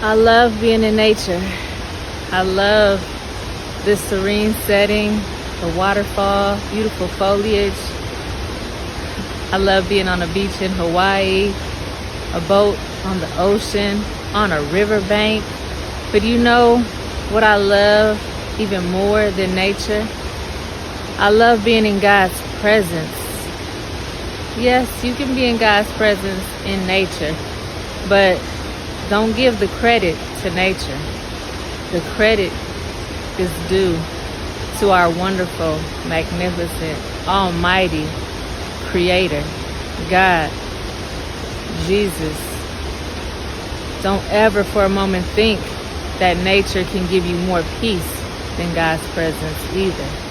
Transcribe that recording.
I love being in nature. I love the serene setting, the waterfall, beautiful foliage. I love being on a beach in Hawaii, a boat on the ocean, on a riverbank. But you know what I love even more than nature? I love being in God's presence. Yes, you can be in God's presence in nature, but don't give the credit to nature. The credit is due to our wonderful, magnificent, almighty Creator, God, Jesus. Don't ever for a moment think that nature can give you more peace than God's presence either.